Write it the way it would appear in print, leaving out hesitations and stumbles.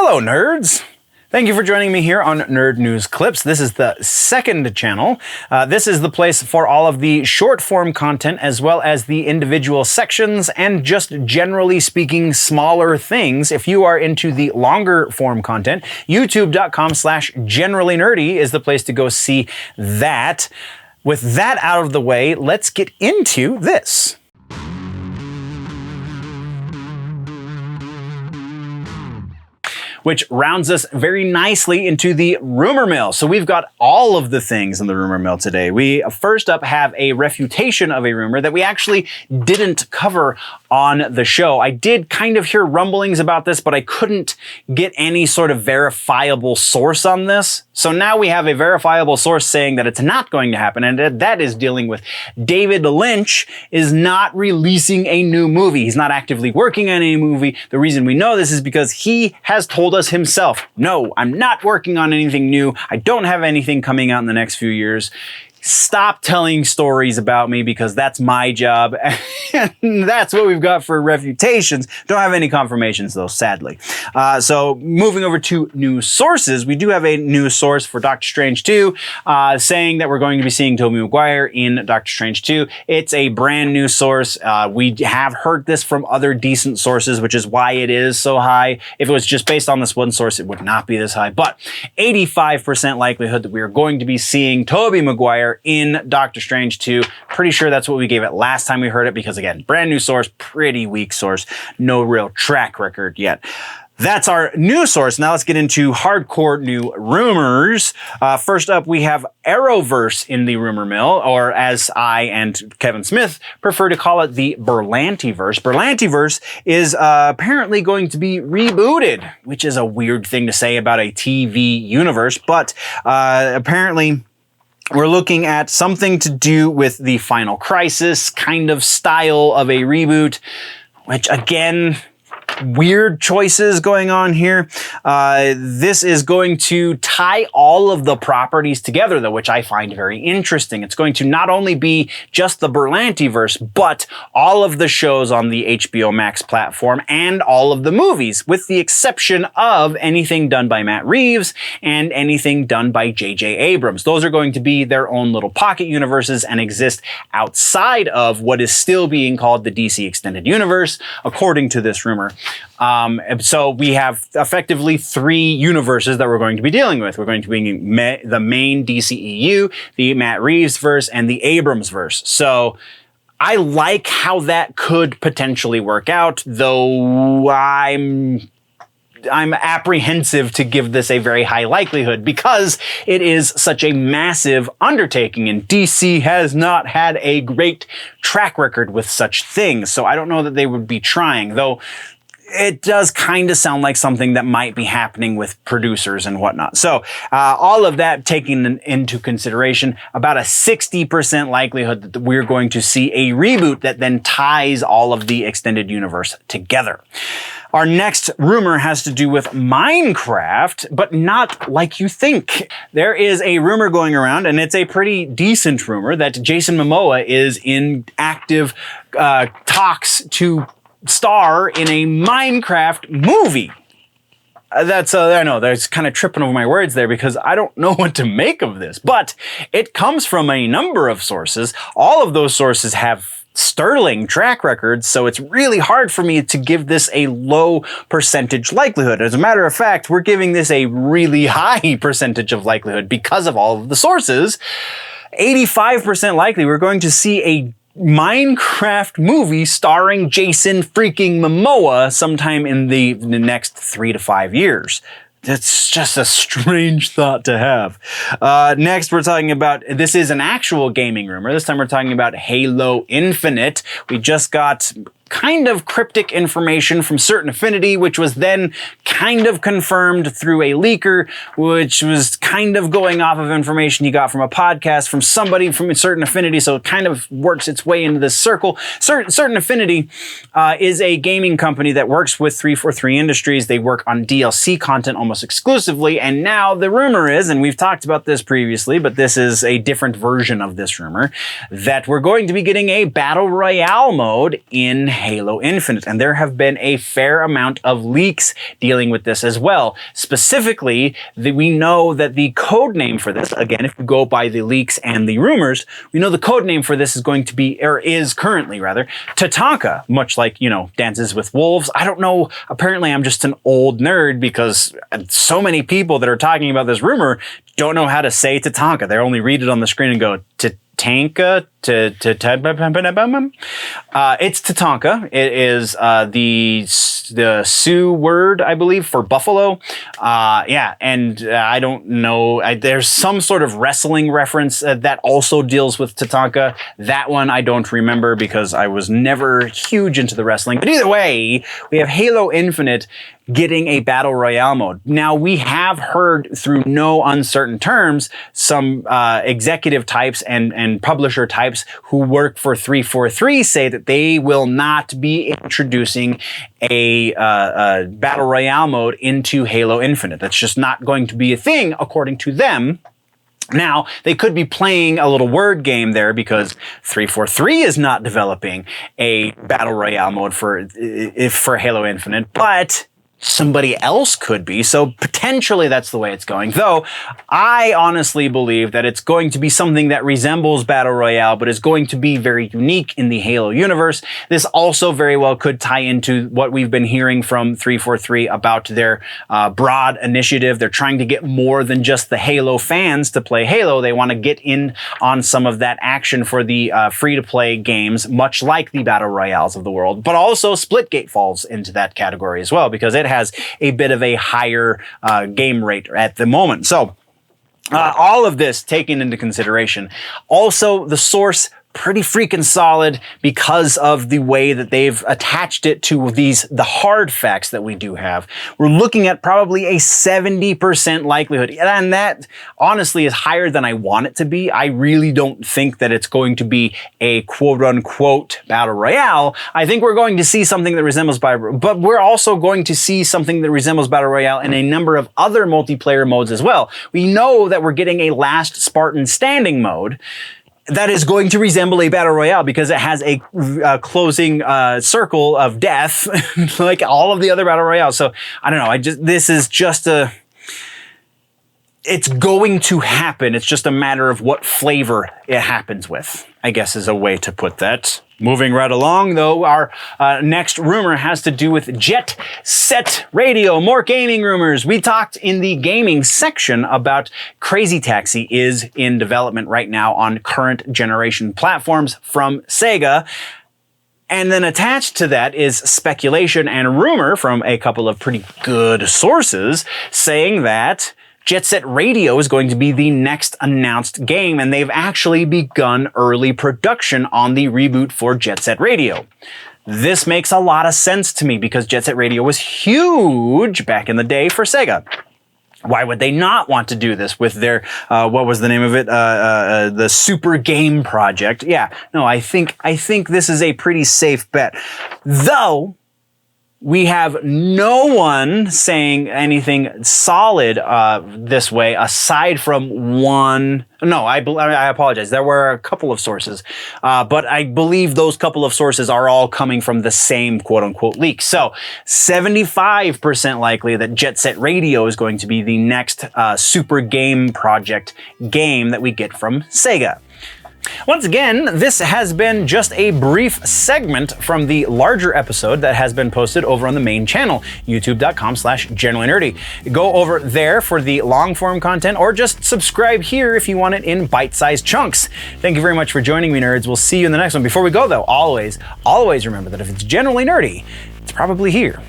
Hello, nerds! Thank you for joining me here on Nerd News Clips. This is the second channel. This is the place for all of the short form content as well as the individual sections and just generally speaking smaller things. If you are into the longer form content, youtube.com/generallynerdy is the place to go see that. With that out of the way, let's get into this. Which rounds us very nicely into the rumor mill. So we've got all of the things in the rumor mill today. We first up have a refutation of a rumor that we actually didn't cover on the show. I did kind of hear rumblings about this, but I couldn't get any sort of verifiable source on this. So now we have a verifiable source saying that it's not going to happen, and that is dealing with David Lynch is not releasing a new movie. He's not actively working on a movie. The reason we know this is because he has told us himself, no, I'm not working on anything new. I don't have anything coming out in the next few years. Stop telling stories about me because that's my job. And that's what we've got for refutations. Don't have any confirmations though, sadly. So moving over to news sources, we do have a news source for Doctor Strange 2 saying that we're going to be seeing Tobey Maguire in Doctor Strange 2. It's a brand new source. We have heard this from other decent sources, which is why it is so high. If it was just based on this one source, it would not be this high. But 85% likelihood that we are going to be seeing Tobey Maguire in Doctor Strange 2. Pretty sure that's what we gave it last time we heard it because, again, brand new source, pretty weak source, no real track record yet. That's our news source. Now let's get into hardcore new rumors. First up, we have Arrowverse in the rumor mill, or as I and Kevin Smith prefer to call it, the Berlantiverse. Berlantiverse is apparently going to be rebooted, which is a weird thing to say about a TV universe, but apparently we're looking at something to do with the Final Crisis kind of style of a reboot, which again, weird choices going on here. This is going to tie all of the properties together, though, which I find very interesting. It's going to not only be just the Berlantiverse, but all of the shows on the HBO Max platform and all of the movies, with the exception of anything done by Matt Reeves and anything done by JJ Abrahms. Those are going to be their own little pocket universes and exist outside of what is still being called the DC Extended Universe, according to this rumor. So we have effectively three universes that we're going to be dealing with. We're going to be the main DCEU, the Matt Reeves verse, and the Abrams verse. So I like how that could potentially work out, though I'm apprehensive to give this a very high likelihood because it is such a massive undertaking and DC has not had a great track record with such things. So I don't know that they would be trying, though it does kind of sound like something that might be happening with producers and whatnot. So all of that taken into consideration, about a 60% likelihood that we're going to see a reboot that then ties all of the extended universe together. Our next rumor has to do with Minecraft, but not like you think. There is a rumor going around, and it's a pretty decent rumor, that Jason Momoa is in active talks to star in a Minecraft movie. I know, there's kind of tripping over my words there because I don't know what to make of this, but it comes from a number of sources. All of those sources have sterling track records, so it's really hard for me to give this a low percentage likelihood. As a matter of fact, we're giving this a really high percentage of likelihood because of all of the sources. 85% likely we're going to see a Minecraft movie starring Jason freaking Momoa sometime in the next 3 to 5 years. That's just a strange thought to have. Next, we're talking about, this is an actual gaming rumor. This time we're talking about Halo Infinite. We just got kind of cryptic information from Certain Affinity, which was then kind of confirmed through a leaker, which was kind of going off of information you got from a podcast from somebody from Certain Affinity, so it kind of works its way into this circle. Certain Affinity is a gaming company that works with 343 Industries. They work on DLC content almost exclusively, and now the rumor is, and we've talked about this previously, but this is a different version of this rumor, that we're going to be getting a Battle Royale mode in Halo Infinite, and there have been a fair amount of leaks dealing dealing with this as well. Specifically, we know that the code name for this, again, if we go by the leaks and the rumors, we know the code name for this is going to be, or is currently rather, Tatanka, much like, you know, Dances with Wolves. I don't know, apparently I'm just an old nerd because so many people that are talking about this rumor don't know how to say Tatanka. They only read it on the screen and go, Tatanka, it's Tatanka. It is the Sioux word, I believe, for buffalo. I don't know. There's some sort of wrestling reference that also deals with Tatanka. That one I don't remember because I was never huge into the wrestling. But either way, we have Halo Infinite getting a battle royale mode. Now, we have heard through no uncertain terms some executive types and publisher types who work for 343 say that they will not be introducing a battle royale mode into Halo Infinite. That's just not going to be a thing according to them. Now, they could be playing a little word game there because 343 is not developing a battle royale mode for Halo Infinite, but somebody else could be, so potentially that's the way it's going. Though, I honestly believe that it's going to be something that resembles Battle Royale, but is going to be very unique in the Halo universe. This also very well could tie into what we've been hearing from 343 about their broad initiative. They're trying to get more than just the Halo fans to play Halo. They want to get in on some of that action for the free-to-play games, much like the Battle Royales of the world. But also Splitgate falls into that category as well, because it has a bit of a higher game rate at the moment. So all of this taken into consideration. Also, the source, pretty freaking solid because of the way that they've attached it to the hard facts that we do have. We're looking at probably a 70% likelihood. And that honestly is higher than I want it to be. I really don't think that it's going to be a quote unquote battle royale. I think we're going to see something that resembles but we're also going to see something that resembles battle royale in a number of other multiplayer modes as well. We know that we're getting a last Spartan standing mode that is going to resemble a battle royale because it has a closing circle of death like all of the other battle royales. So I don't know. This is just it's going to happen. It's just a matter of what flavor it happens with, I guess is a way to put that. Moving right along, though, our next rumor has to do with Jet Set Radio. More gaming rumors. We talked in the gaming section about Crazy Taxi is in development right now on current generation platforms from Sega. And then attached to that is speculation and rumor from a couple of pretty good sources saying that Jet Set Radio is going to be the next announced game, and they've actually begun early production on the reboot for Jet Set Radio. This makes a lot of sense to me because Jet Set Radio was huge back in the day for Sega. Why would they not want to do this with their, what was the name of it? The Super Game Project. Yeah, no, I think this is a pretty safe bet. Though, we have no one saying anything solid this way aside from one. No, I apologize. There were a couple of sources, but I believe those couple of sources are all coming from the same quote-unquote leak. So 75% likely that Jet Set Radio is going to be the next Super Game Project game that we get from Sega. Once again, this has been just a brief segment from the larger episode that has been posted over on the main channel, youtube.com/generallynerdy. Go over there for the long form content or just subscribe here if you want it in bite-sized chunks. Thank you very much for joining me, nerds. We'll see you in the next one. Before we go though, always remember that if it's generally nerdy, it's probably here.